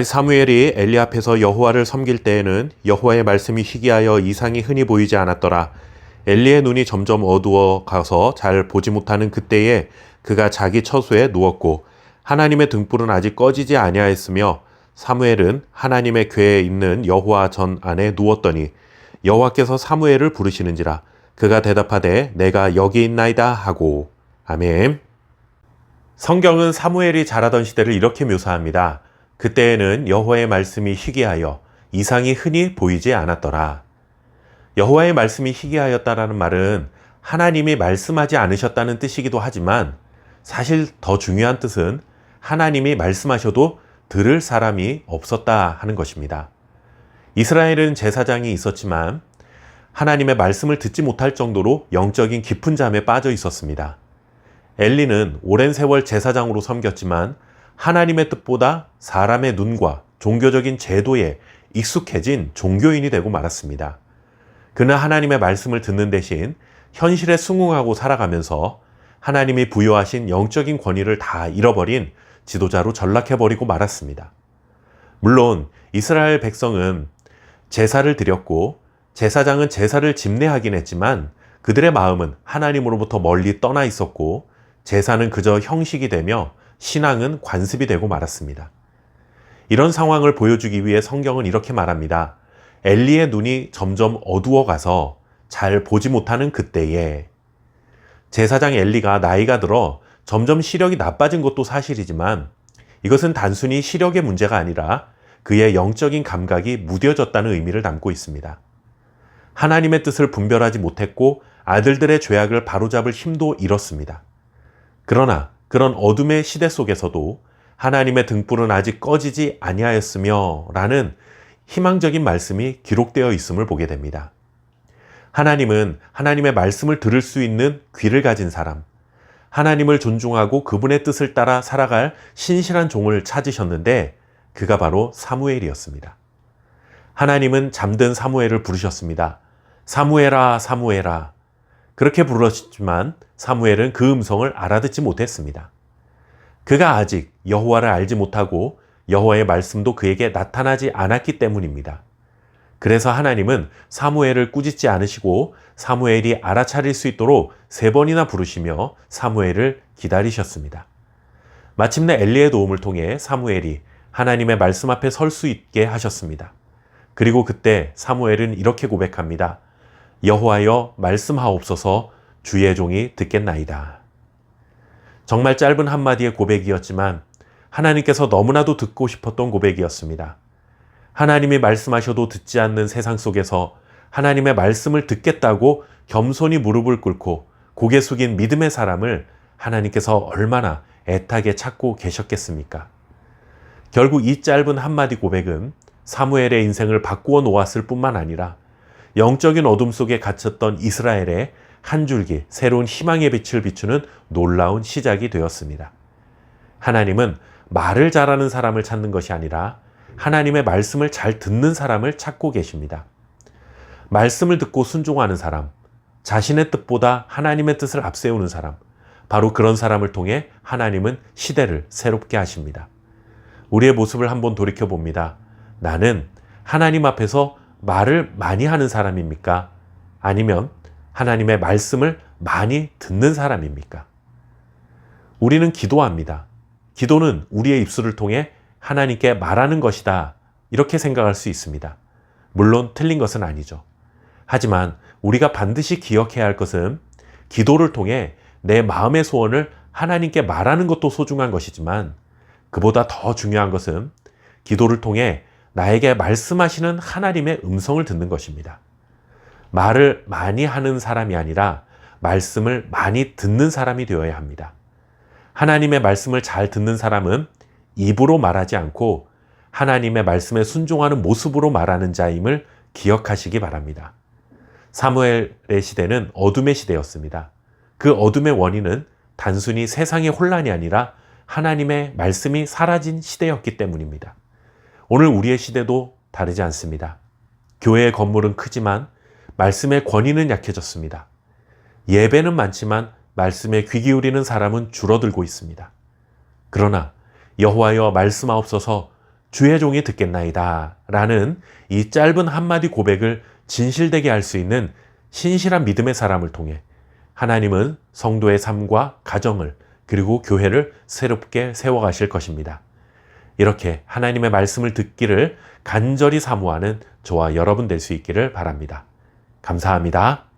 사무엘이 엘리 앞에서 여호와를 섬길 때에는 여호와의 말씀이 희귀하여 이상이 흔히 보이지 않았더라. 엘리의 눈이 점점 어두워 가서 잘 보지 못하는 그때에 그가 자기 처소에 누웠고 하나님의 등불은 아직 꺼지지 아니하였으며 사무엘은 하나님의 궤에 있는 여호와 전 안에 누웠더니 여호와께서 사무엘을 부르시는지라. 그가 대답하되 내가 여기 있나이다 하고. 아멘. 성경은 사무엘이 자라던 시대를 이렇게 묘사합니다. 그때에는 여호와의 말씀이 희귀하여 이상이 흔히 보이지 않았더라. 여호와의 말씀이 희귀하였다라는 말은 하나님이 말씀하지 않으셨다는 뜻이기도 하지만 사실 더 중요한 뜻은 하나님이 말씀하셔도 들을 사람이 없었다 하는 것입니다. 이스라엘은 제사장이 있었지만 하나님의 말씀을 듣지 못할 정도로 영적인 깊은 잠에 빠져 있었습니다. 엘리는 오랜 세월 제사장으로 섬겼지만 하나님의 뜻보다 사람의 눈과 종교적인 제도에 익숙해진 종교인이 되고 말았습니다. 그는 하나님의 말씀을 듣는 대신 현실에 순응하고 살아가면서 하나님이 부여하신 영적인 권위를 다 잃어버린 지도자로 전락해버리고 말았습니다. 물론 이스라엘 백성은 제사를 드렸고 제사장은 제사를 집례하긴 했지만 그들의 마음은 하나님으로부터 멀리 떠나 있었고 제사는 그저 형식이 되며 신앙은 관습이 되고 말았습니다. 이런 상황을 보여주기 위해 성경은 이렇게 말합니다. 엘리의 눈이 점점 어두워가서 잘 보지 못하는 그때에. 제사장 엘리가 나이가 들어 점점 시력이 나빠진 것도 사실이지만 이것은 단순히 시력의 문제가 아니라 그의 영적인 감각이 무뎌졌다는 의미를 담고 있습니다. 하나님의 뜻을 분별하지 못했고 아들들의 죄악을 바로잡을 힘도 잃었습니다. 그러나 그런 어둠의 시대 속에서도 하나님의 등불은 아직 꺼지지 아니하였으며 라는 희망적인 말씀이 기록되어 있음을 보게 됩니다. 하나님은 하나님의 말씀을 들을 수 있는 귀를 가진 사람, 하나님을 존중하고 그분의 뜻을 따라 살아갈 신실한 종을 찾으셨는데 그가 바로 사무엘이었습니다. 하나님은 잠든 사무엘을 부르셨습니다. 사무엘아, 사무엘아. 그렇게 부르셨지만 사무엘은 그 음성을 알아듣지 못했습니다. 그가 아직 여호와를 알지 못하고 여호와의 말씀도 그에게 나타나지 않았기 때문입니다. 그래서 하나님은 사무엘을 꾸짖지 않으시고 사무엘이 알아차릴 수 있도록 3번이나 부르시며 사무엘을 기다리셨습니다. 마침내 엘리의 도움을 통해 사무엘이 하나님의 말씀 앞에 설 수 있게 하셨습니다. 그리고 그때 사무엘은 이렇게 고백합니다. 여호와여 말씀하옵소서 주의 종이 듣겠나이다. 정말 짧은 한마디의 고백이었지만 하나님께서 너무나도 듣고 싶었던 고백이었습니다. 하나님이 말씀하셔도 듣지 않는 세상 속에서 하나님의 말씀을 듣겠다고 겸손히 무릎을 꿇고 고개 숙인 믿음의 사람을 하나님께서 얼마나 애타게 찾고 계셨겠습니까? 결국 이 짧은 한마디 고백은 사무엘의 인생을 바꾸어 놓았을 뿐만 아니라 영적인 어둠 속에 갇혔던 이스라엘의 한 줄기 새로운 희망의 빛을 비추는 놀라운 시작이 되었습니다. 하나님은 말을 잘하는 사람을 찾는 것이 아니라 하나님의 말씀을 잘 듣는 사람을 찾고 계십니다. 말씀을 듣고 순종하는 사람, 자신의 뜻보다 하나님의 뜻을 앞세우는 사람, 바로 그런 사람을 통해 하나님은 시대를 새롭게 하십니다. 우리의 모습을 한번 돌이켜봅니다. 나는 하나님 앞에서 말을 많이 하는 사람입니까? 아니면 하나님의 말씀을 많이 듣는 사람입니까? 우리는 기도합니다. 기도는 우리의 입술을 통해 하나님께 말하는 것이다. 이렇게 생각할 수 있습니다. 물론 틀린 것은 아니죠. 하지만 우리가 반드시 기억해야 할 것은 기도를 통해 내 마음의 소원을 하나님께 말하는 것도 소중한 것이지만 그보다 더 중요한 것은 기도를 통해 나에게 말씀하시는 하나님의 음성을 듣는 것입니다. 말을 많이 하는 사람이 아니라 말씀을 많이 듣는 사람이 되어야 합니다. 하나님의 말씀을 잘 듣는 사람은 입으로 말하지 않고 하나님의 말씀에 순종하는 모습으로 말하는 자임을 기억하시기 바랍니다. 사무엘의 시대는 어둠의 시대였습니다. 그 어둠의 원인은 단순히 세상의 혼란이 아니라 하나님의 말씀이 사라진 시대였기 때문입니다. 오늘 우리의 시대도 다르지 않습니다. 교회의 건물은 크지만 말씀의 권위는 약해졌습니다. 예배는 많지만 말씀에 귀 기울이는 사람은 줄어들고 있습니다. 그러나 여호와여 말씀하옵소서 주의 종이 듣겠나이다 라는 이 짧은 한마디 고백을 진실되게 할 수 있는 신실한 믿음의 사람을 통해 하나님은 성도의 삶과 가정을 그리고 교회를 새롭게 세워가실 것입니다. 이렇게 하나님의 말씀을 듣기를 간절히 사모하는 저와 여러분 될 수 있기를 바랍니다. 감사합니다.